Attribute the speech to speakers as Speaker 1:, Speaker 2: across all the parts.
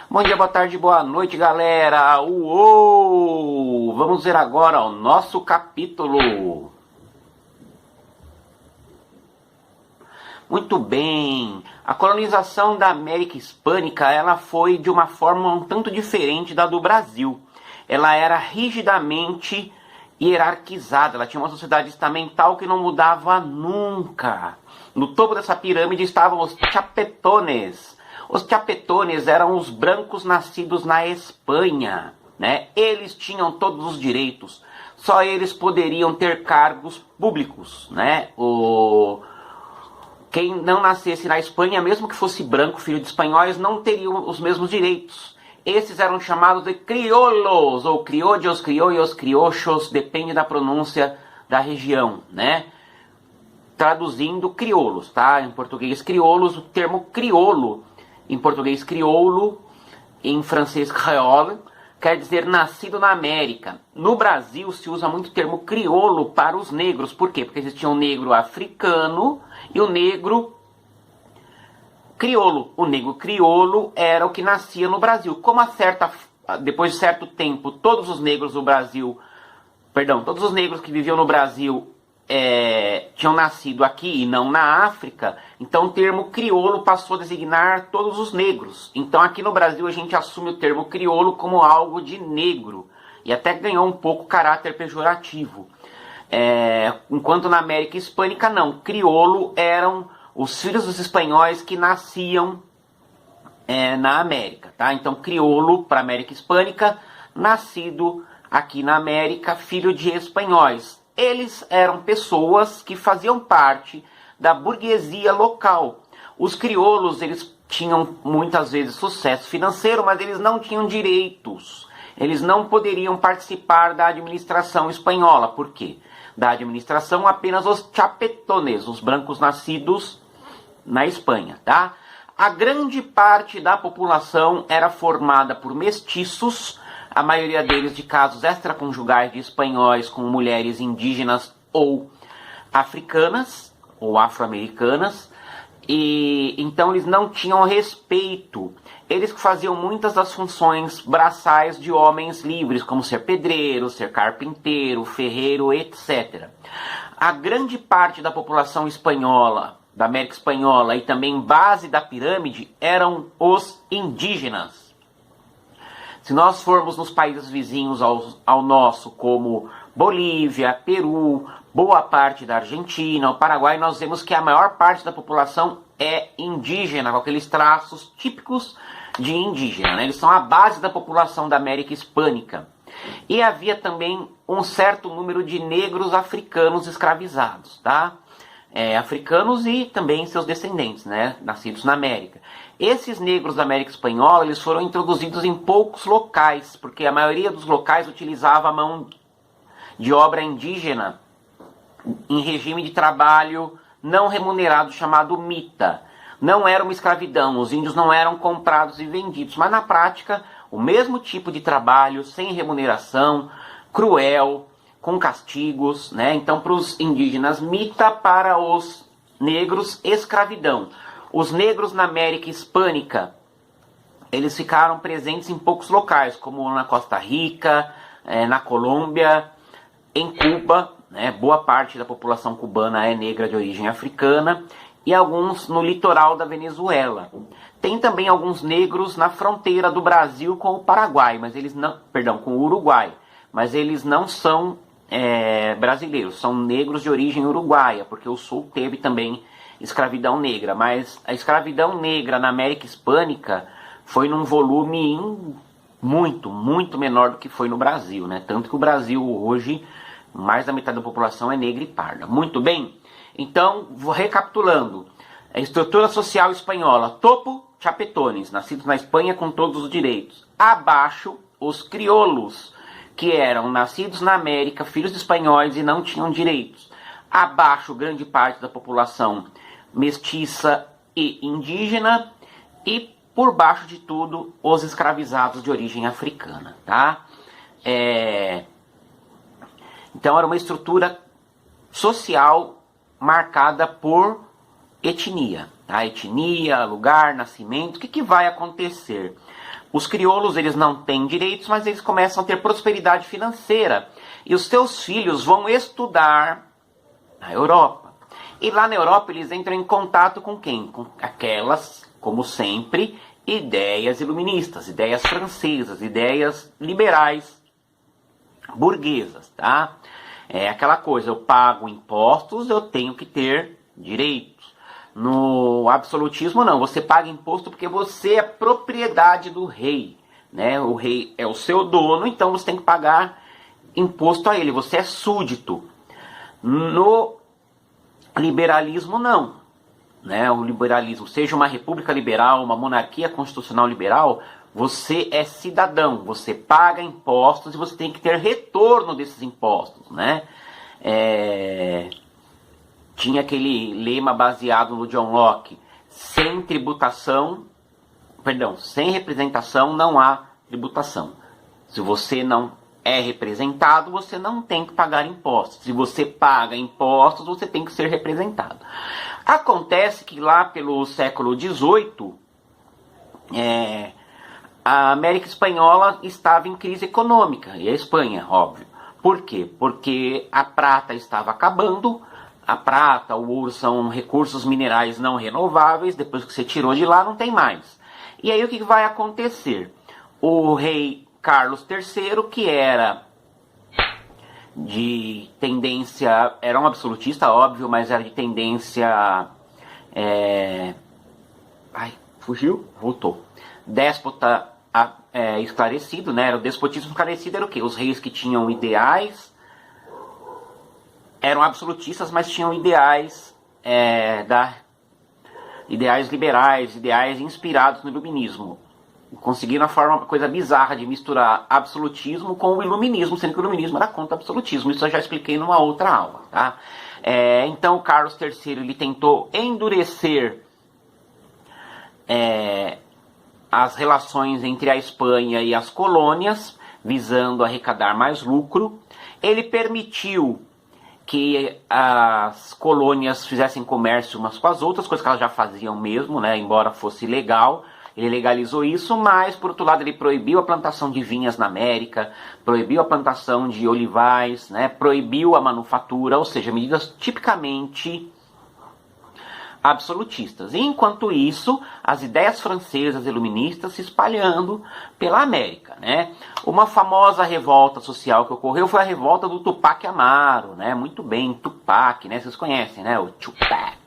Speaker 1: Bom dia, boa tarde, boa noite, galera! Uou! Vamos ver agora o nosso capítulo. Muito bem, a colonização da América Hispânica, ela foi de uma forma um tanto diferente da do Brasil. Ela era rigidamente hierarquizada, ela tinha uma sociedade estamental que não mudava nunca. No topo dessa pirâmide estavam os chapetones. Os chapetones eram os brancos nascidos na Espanha, né? Eles tinham todos os direitos, só eles poderiam ter cargos públicos, né? Quem não nascesse na Espanha, mesmo que fosse branco, filho de espanhóis, não teriam os mesmos direitos. Esses eram chamados de criollos, ou criollos, criollos, criochos, depende da pronúncia da região, né? Traduzindo, crioulos, tá? Em português, crioulos, o termo crioulo, em português crioulo, em francês créole, quer dizer nascido na América. No Brasil se usa muito o termo crioulo para os negros. Por quê? Porque existia um negro africano e o negro crioulo. O negro crioulo era o que nascia no Brasil. Como depois de certo tempo, todos os negros que viviam no Brasil tinham nascido aqui e não na África, então o termo crioulo passou a designar todos os negros. Então aqui no Brasil a gente assume o termo crioulo como algo de negro, e até ganhou um pouco caráter pejorativo. Enquanto na América Hispânica não, crioulo eram os filhos dos espanhóis que nasciam na América, tá? Então crioulo para a América Hispânica, nascido aqui na América, filho de espanhóis. Eles eram pessoas que faziam parte da burguesia local. Os crioulos, eles tinham muitas vezes sucesso financeiro, mas eles não tinham direitos. Eles não poderiam participar da administração espanhola. Por quê? Da administração apenas os chapetones, os brancos nascidos na Espanha, tá? A grande parte da população era formada por mestiços, a maioria deles de casos extraconjugais de espanhóis com mulheres indígenas ou africanas ou afro-americanas, e então eles não tinham respeito. Eles faziam muitas das funções braçais de homens livres, como ser pedreiro, ser carpinteiro, ferreiro, etc. A grande parte da população espanhola, da América Espanhola e também base da pirâmide eram os indígenas. Se nós formos nos países vizinhos ao nosso, como Bolívia, Peru, boa parte da Argentina, o Paraguai, nós vemos que a maior parte da população é indígena, com aqueles traços típicos de indígena, né? Eles são a base da população da América Hispânica. E havia também um certo número de negros africanos escravizados, tá? Africanos e também seus descendentes, né? Nascidos na América. Esses negros da América Espanhola, eles foram introduzidos em poucos locais, porque a maioria dos locais utilizava a mão de obra indígena em regime de trabalho não remunerado chamado mita. Não era uma escravidão, os índios não eram comprados e vendidos, mas na prática o mesmo tipo de trabalho, sem remuneração, cruel, com castigos, né? Então para os indígenas mita, para os negros escravidão. Os negros na América Hispânica, eles ficaram presentes em poucos locais, como na Costa Rica, na Colômbia, em Cuba, né? Boa parte da população cubana é negra de origem africana, e alguns no litoral da Venezuela. Tem também alguns negros na fronteira do Brasil com o Paraguai, mas eles não, perdão, com o Uruguai, mas eles não são brasileiros, são negros de origem uruguaia, porque o Sul teve também escravidão negra, mas a escravidão negra na América Hispânica foi num volume muito menor do que foi no Brasil, né? Tanto que o Brasil hoje, mais da metade da população é negra e parda. Muito bem, então, recapitulando, a estrutura social espanhola: topo, chapetones, nascidos na Espanha com todos os direitos. Abaixo, os crioulos, que eram nascidos na América, filhos de espanhóis e não tinham direitos. Abaixo, grande parte da população mestiça e indígena. e, por baixo de tudo, os escravizados de origem africana, tá? Então era uma estrutura social marcada por etnia, tá? Etnia, lugar, nascimento. O que vai acontecer? Os crioulos, eles não têm direitos, mas eles começam a ter prosperidade financeira. E os seus filhos vão estudar na Europa. E lá na Europa eles entram em contato com quem? Com aquelas, como sempre, ideias iluministas, ideias francesas, ideias liberais, burguesas, tá? É aquela coisa, eu pago impostos, eu tenho que ter direitos. No absolutismo não, você paga imposto porque você é propriedade do rei, né? O rei é o seu dono, então você tem que pagar imposto a ele, você é súdito. No liberalismo não, né? O liberalismo, seja uma república liberal, uma monarquia constitucional liberal, você é cidadão, você paga impostos e você tem que ter retorno desses impostos, né? Tinha aquele lema baseado no John Locke: sem representação não há tributação. Se você não é representado, você não tem que pagar impostos. Se você paga impostos, você tem que ser representado. Acontece que lá pelo século XVIII, a América Espanhola estava em crise econômica, e a Espanha, óbvio. Por quê? Porque a prata estava acabando. A prata, o ouro são recursos minerais não renováveis, depois que você tirou de lá não tem mais. E aí o que vai acontecer? O rei Carlos III, que era de tendência, era um absolutista, óbvio, mas era de tendência... fugiu? Voltou. Déspota esclarecido, né? Era o despotismo esclarecido, era o quê? Os reis que tinham ideais, eram absolutistas, mas tinham ideais ideais liberais, ideais inspirados no iluminismo. Conseguiram uma coisa bizarra de misturar absolutismo com o iluminismo, sendo que o iluminismo era contra o absolutismo. Isso eu já expliquei numa outra aula, tá? Então o Carlos III, ele tentou endurecer as relações entre a Espanha e as colônias, visando arrecadar mais lucro. Ele permitiu que as colônias fizessem comércio umas com as outras, coisas que elas já faziam mesmo, né, embora fosse ilegal. Ele legalizou isso, mas, por outro lado, ele proibiu a plantação de vinhas na América, proibiu a plantação de olivais, né, proibiu a manufatura, ou seja, medidas tipicamente absolutistas. E, enquanto isso, as ideias francesas iluministas se espalhando pela América, né? Uma famosa revolta social que ocorreu foi a revolta do Tupac Amaru, né? Muito bem, Tupac, né? Vocês conhecem, né? O Tupac,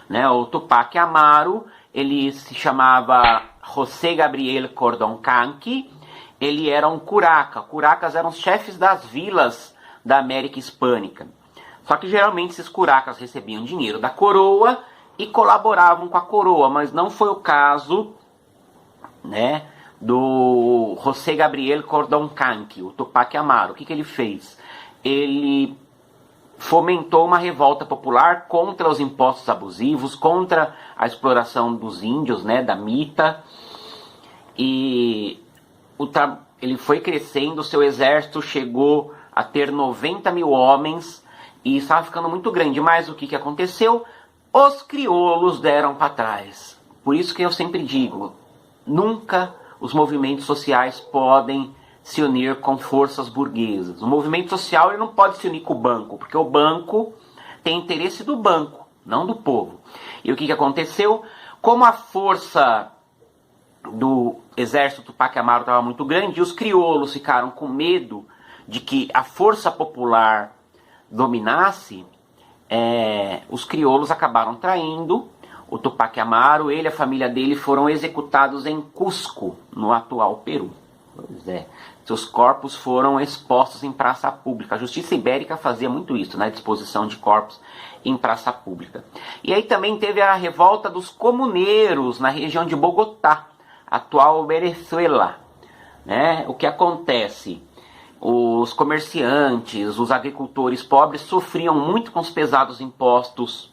Speaker 1: né? O Tupac Amaru, ele se chamava José Gabriel Cordón Canqui. Ele era um curaca. Curacas eram os chefes das vilas da América Hispânica. Só que geralmente esses curacas recebiam dinheiro da coroa e colaboravam com a coroa, mas não foi o caso, né, do José Gabriel Cordón Canqui, o Tupac Amaru. O que ele fez? Ele fomentou uma revolta popular contra os impostos abusivos, contra a exploração dos índios, né, da mita, e ele foi crescendo, seu exército chegou a ter 90 mil homens, e estava ficando muito grande. Mas o que aconteceu? Os crioulos deram para trás. Por isso que eu sempre digo, nunca os movimentos sociais podem se unir com forças burguesas. O movimento social, ele não pode se unir com o banco, porque o banco tem interesse do banco, não do povo. E o que aconteceu? Como a força do exército Tupac Amaru estava muito grande, os crioulos ficaram com medo de que a força popular dominasse, os crioulos acabaram traindo o Tupac Amaru. Ele e a família dele foram executados em Cusco, no atual Peru. Pois é, seus corpos foram expostos em praça pública. A justiça ibérica fazia muito isso, né? Disposição de corpos em praça pública. E aí também teve a revolta dos comuneiros na região de Bogotá, atual Venezuela, né? O que acontece? Os comerciantes, os agricultores pobres sofriam muito com os pesados impostos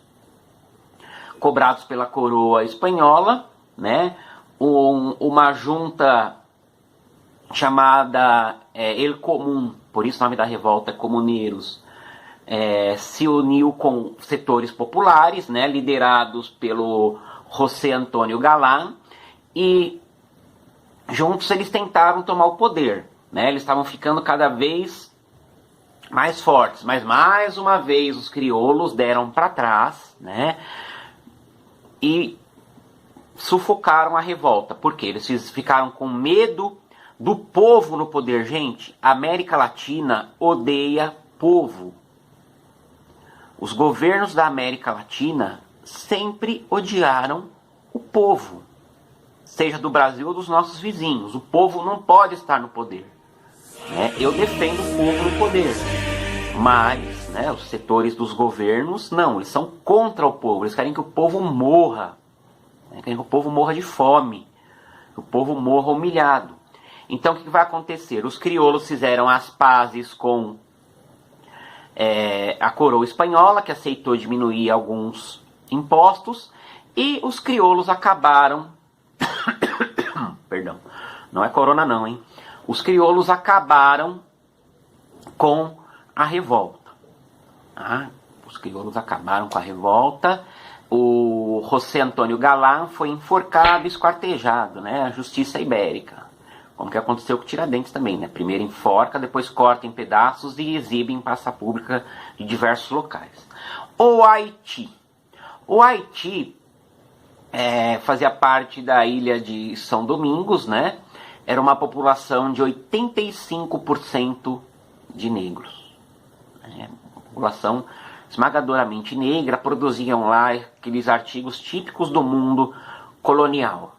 Speaker 1: cobrados pela coroa espanhola, né? Uma junta chamada El Común, por isso o nome da revolta é Comuneiros, se uniu com setores populares, né, liderados pelo José Antônio Galán, e juntos eles tentaram tomar o poder, né? Eles estavam ficando cada vez mais fortes, mas mais uma vez os crioulos deram para trás, né? E sufocaram a revolta. Por quê? Eles ficaram com medo do povo no poder. Gente, a América Latina odeia povo. Os governos da América Latina sempre odiaram o povo, seja do Brasil ou dos nossos vizinhos. O povo não pode estar no poder, né? Eu defendo o povo no poder, mas, né, os setores dos governos não, eles são contra o povo. Eles querem que o povo morra, né? Querem que o povo morra de fome, que o povo morra humilhado. Então o que vai acontecer? Os crioulos fizeram as pazes com a coroa espanhola, que aceitou diminuir alguns impostos, e os crioulos acabaram perdão, não é corona não, hein? Os crioulos acabaram com a revolta. Os crioulos acabaram com a revolta. O José Antônio Galán foi enforcado e esquartejado, né? A justiça ibérica. Como que aconteceu com Tiradentes também, né? Primeiro enforca, depois corta em pedaços e exibe em praça pública de diversos locais. O Haiti. O Haiti fazia parte da ilha de São Domingos, né? Era uma população de 85% de negros. Uma população esmagadoramente negra, produziam lá aqueles artigos típicos do mundo colonial.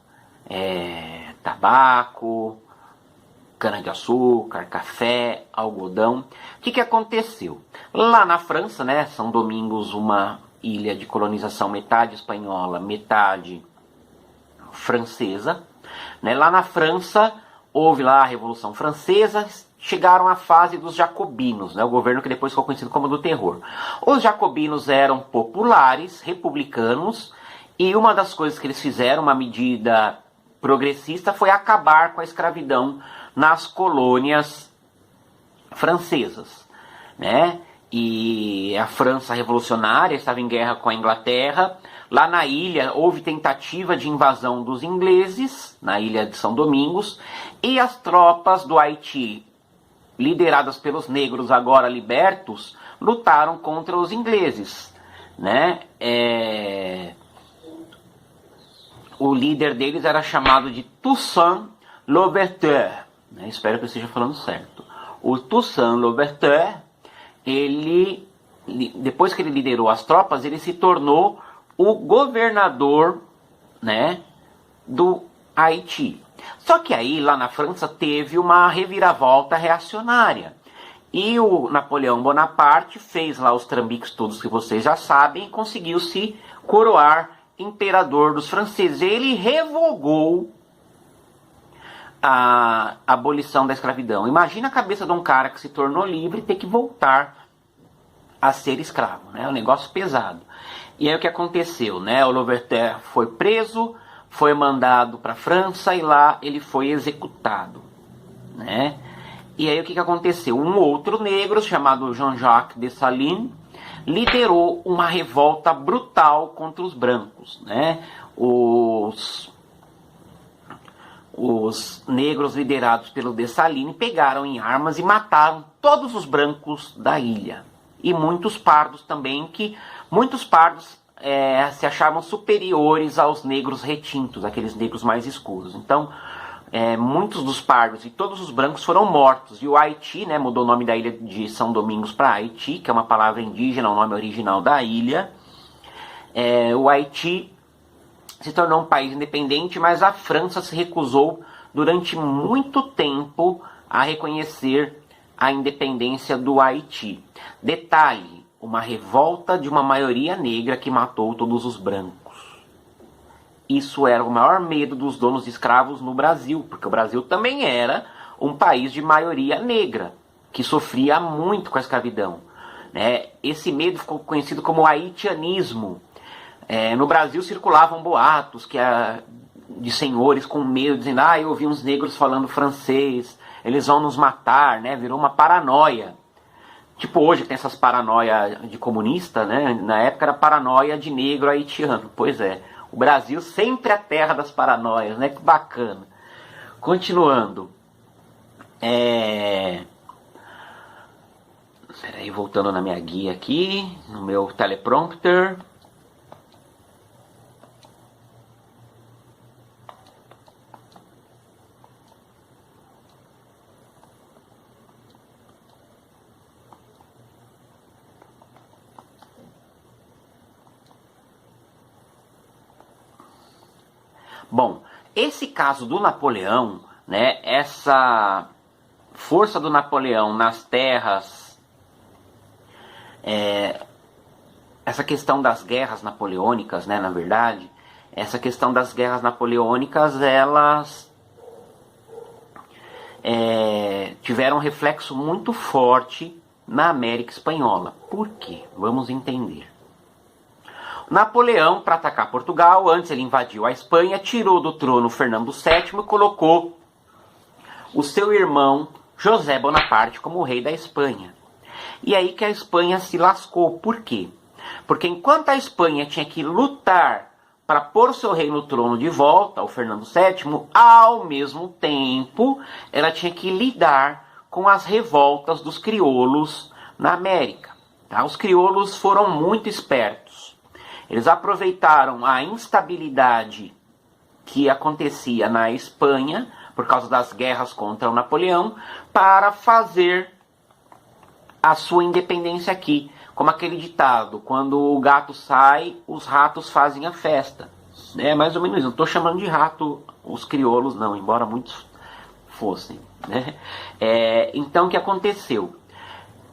Speaker 1: Tabaco, cana-de-açúcar, café, algodão. O que aconteceu? Lá na França, né? São Domingos, uma ilha de colonização metade espanhola, metade francesa, né? Lá na França houve lá a Revolução Francesa, chegaram à fase dos jacobinos, né? O governo que depois ficou conhecido como do terror. Os jacobinos eram populares, republicanos, e uma das coisas que eles fizeram, uma medida progressista, foi acabar com a escravidão nas colônias francesas, né? E a França revolucionária estava em guerra com a Inglaterra. Lá na ilha houve tentativa de invasão dos ingleses, na ilha de São Domingos, e as tropas do Haiti, lideradas pelos negros agora libertos, lutaram contra os ingleses, né? O líder deles era chamado de Toussaint Louverture, né? Espero que eu esteja falando certo. O Toussaint Louverture, ele, depois que ele liderou as tropas, ele se tornou o governador, né, do Haiti. Só que aí, lá na França, teve uma reviravolta reacionária. E o Napoleão Bonaparte fez lá os trambiques todos que vocês já sabem e conseguiu se coroar imperador dos franceses. Ele revogou a abolição da escravidão. Imagina a cabeça de um cara que se tornou livre e ter que voltar a ser escravo, né? Um negócio pesado. E aí o que aconteceu, né? O Louverture foi preso, foi mandado para a França e lá ele foi executado, né? E aí o que aconteceu? Um outro negro chamado Jean-Jacques Dessalines liderou uma revolta brutal contra os brancos, né? Os negros liderados pelo Dessalines pegaram em armas e mataram todos os brancos da ilha. E muitos pardos também, que muitos pardos se achavam superiores aos negros retintos, aqueles negros mais escuros. Então, muitos dos pardos e todos os brancos foram mortos. E o Haiti, né, mudou o nome da ilha de São Domingos para Haiti, que é uma palavra indígena, o nome original da ilha. O Haiti se tornou um país independente, mas a França se recusou durante muito tempo a reconhecer a independência do Haiti. Detalhe, uma revolta de uma maioria negra que matou todos os brancos. Isso era o maior medo dos donos de escravos no Brasil, porque o Brasil também era um país de maioria negra, que sofria muito com a escravidão, né? Esse medo ficou conhecido como haitianismo. No Brasil circulavam boatos que de senhores com medo, dizendo, eu ouvi uns negros falando francês, eles vão nos matar, né? Virou uma paranoia. Tipo hoje que tem essas paranoia de comunista, né? Na época era paranoia de negro haitiano. Pois é, o Brasil sempre a terra das paranoias, né? Que bacana. Continuando. Peraí, voltando na minha guia aqui, no meu teleprompter. Bom, esse caso do Napoleão, né, essa força do Napoleão nas terras, essa questão das guerras napoleônicas, né, na verdade, essa questão das guerras napoleônicas, elas tiveram um reflexo muito forte na América Espanhola. Por quê? Vamos entender. Napoleão, para atacar Portugal, antes ele invadiu a Espanha, tirou do trono Fernando VII e colocou o seu irmão José Bonaparte como rei da Espanha. E aí que a Espanha se lascou. Por quê? Porque enquanto a Espanha tinha que lutar para pôr seu rei no trono de volta, o Fernando VII, ao mesmo tempo ela tinha que lidar com as revoltas dos crioulos na América. Tá? Os crioulos foram muito espertos. Eles aproveitaram a instabilidade que acontecia na Espanha, por causa das guerras contra o Napoleão, para fazer a sua independência aqui. Como aquele ditado, quando o gato sai, os ratos fazem a festa. É mais ou menos isso. Não estou chamando de rato os crioulos, não, embora muitos fossem. Né? Então, o que aconteceu?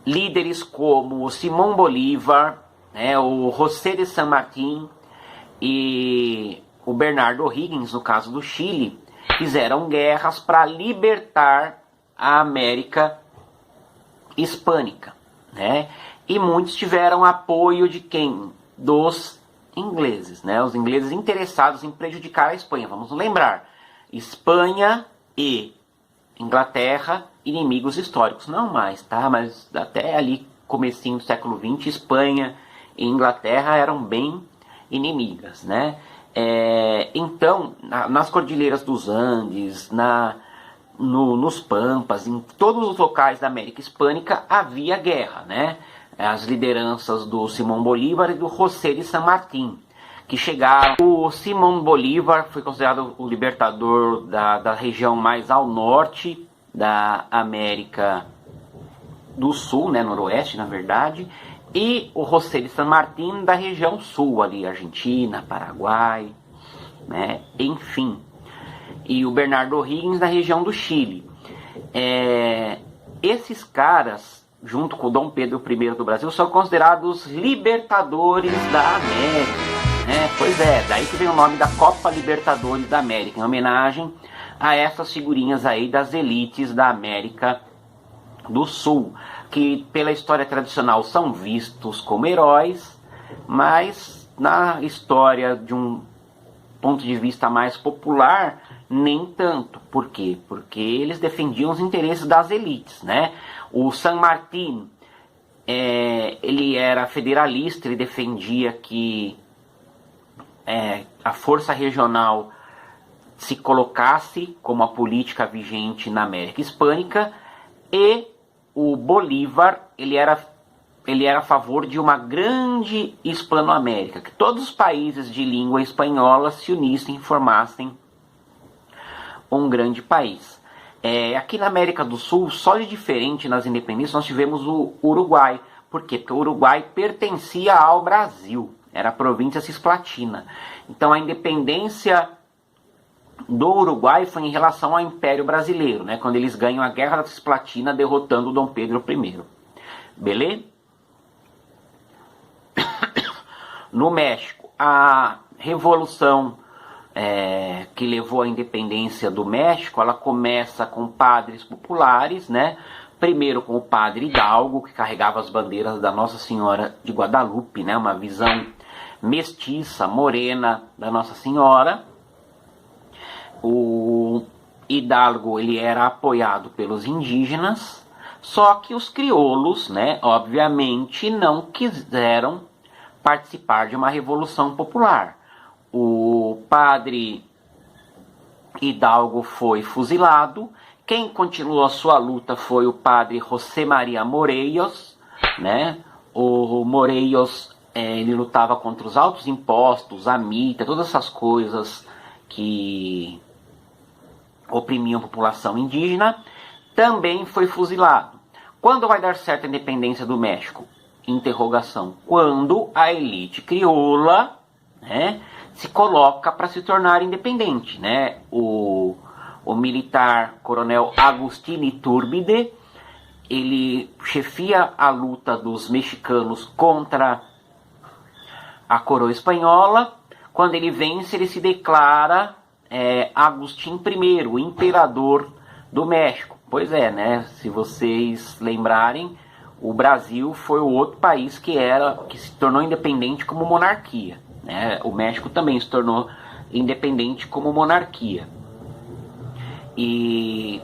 Speaker 1: Líderes como Simão Bolívar, o José de San Martín e o Bernardo O'Higgins, no caso do Chile, fizeram guerras para libertar a América Hispânica. Né? E muitos tiveram apoio de quem? Dos ingleses. Né? Os ingleses interessados em prejudicar a Espanha. Vamos lembrar, Espanha e Inglaterra, inimigos históricos. Não mais, tá? Mas até ali, comecinho do século XX, Espanha e Inglaterra eram bem inimigas, né? Então, nas cordilheiras dos Andes, nos Pampas, em todos os locais da América Hispânica havia guerra, né? As lideranças do Simão Bolívar e do José de San Martín, que chegaram. O Simão Bolívar foi considerado o libertador da região mais ao norte da América do Sul, né? Noroeste, na verdade. E o José de San Martín da região sul, ali, Argentina, Paraguai, né? Enfim. E o Bernardo O'Higgins da região do Chile. Esses caras, junto com o Dom Pedro I do Brasil, são considerados libertadores da América. Né? Pois é, daí que vem o nome da Copa Libertadores da América, em homenagem a essas figurinhas aí das elites da América do Sul, que pela história tradicional são vistos como heróis, mas na história de um ponto de vista mais popular, nem tanto. Por quê? Porque eles defendiam os interesses das elites, né? O San Martín, ele era federalista, ele defendia que a força regional se colocasse como a política vigente na América Hispânica, e o Bolívar, ele era a favor de uma grande Hispanoamérica, que todos os países de língua espanhola se unissem e formassem um grande país. Aqui na América do Sul, só de diferente nas independências, nós tivemos o Uruguai. Por quê? Porque o Uruguai pertencia ao Brasil, era a província cisplatina. Então a independência do Uruguai foi em relação ao Império Brasileiro, né? Quando eles ganham a Guerra da Cisplatina, derrotando Dom Pedro I. Beleza? No México, a revolução que levou à independência do México, ela começa com padres populares, né? Primeiro com o padre Hidalgo, que carregava as bandeiras da Nossa Senhora de Guadalupe, né? Uma visão mestiça, morena da Nossa Senhora. O Hidalgo ele era apoiado pelos indígenas, só que os crioulos, né, obviamente não quiseram participar de uma revolução popular. O padre Hidalgo foi fuzilado. Quem continuou a sua luta foi o padre José Maria Moreiros, né? O Moreiros, ele lutava contra os altos impostos, a mita, todas essas coisas que oprimiam a população indígena. Também foi fuzilado. Quando vai dar certo a independência do México? Interrogação. Quando a elite crioula, né, se coloca para se tornar independente, né? O militar coronel Agustín Iturbide, ele chefia a luta dos mexicanos contra a coroa espanhola. Quando ele vence, ele se declara Agustín I, o imperador do México. Pois é, né? Se vocês lembrarem, o Brasil foi o outro país que se tornou independente como monarquia, né? O México também se tornou independente como monarquia. E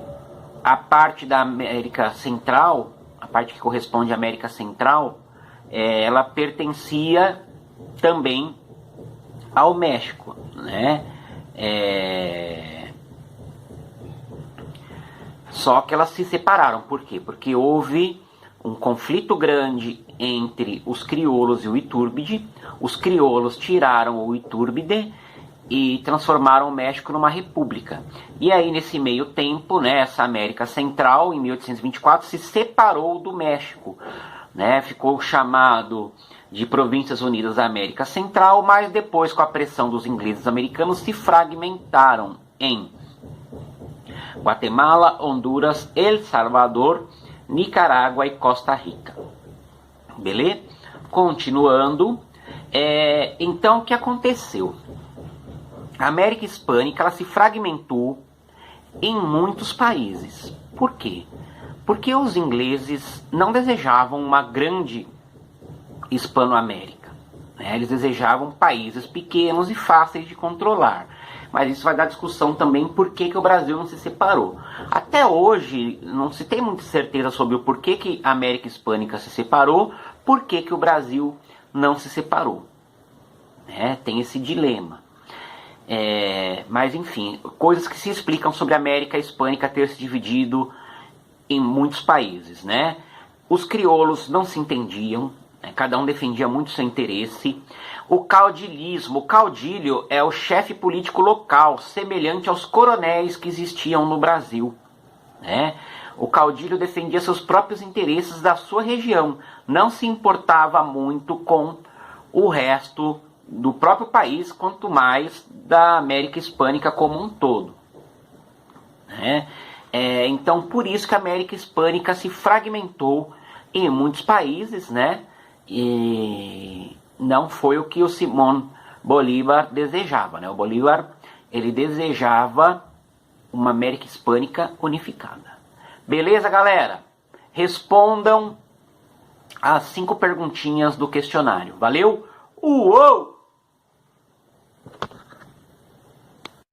Speaker 1: a parte da América Central, a parte que corresponde à América Central, ela pertencia também ao México, né? Só que elas se separaram. Por quê? Porque houve um conflito grande entre os crioulos e o Iturbide. Os crioulos tiraram o Iturbide e transformaram o México numa república. E aí, nesse meio tempo, né, essa América Central, em 1824, se separou do México, né? Ficou chamado de Províncias Unidas da América Central, mas depois, com a pressão dos ingleses americanos, se fragmentaram em Guatemala, Honduras, El Salvador, Nicarágua e Costa Rica. Beleza? Continuando, então o que aconteceu? A América Hispânica ela se fragmentou em muitos países. Por quê? Porque os ingleses não desejavam uma grande Hispanoamérica, né? Eles desejavam países pequenos e fáceis de controlar. Mas isso vai dar discussão também por que o Brasil não se separou. Até hoje não se tem muita certeza sobre o porquê que a América Hispânica se separou, por que o Brasil não se separou. Tem esse dilema. Mas enfim, coisas que se explicam sobre a América Hispânica ter se dividido em muitos países, né? Os crioulos não se entendiam, né? Cada um defendia muito seu interesse. O caudilismo, o caudilho é o chefe político local, semelhante aos coronéis que existiam no Brasil, né? O caudilho defendia seus próprios interesses da sua região, não se importava muito com o resto do próprio país, quanto mais da América Hispânica como um todo, né? Então, por isso que a América Hispânica se fragmentou em muitos países, né? E não foi o que o Simón Bolívar desejava, né? O Bolívar, ele desejava uma América Hispânica unificada. Beleza, galera? Respondam as 5 perguntinhas do questionário. Valeu? Uou!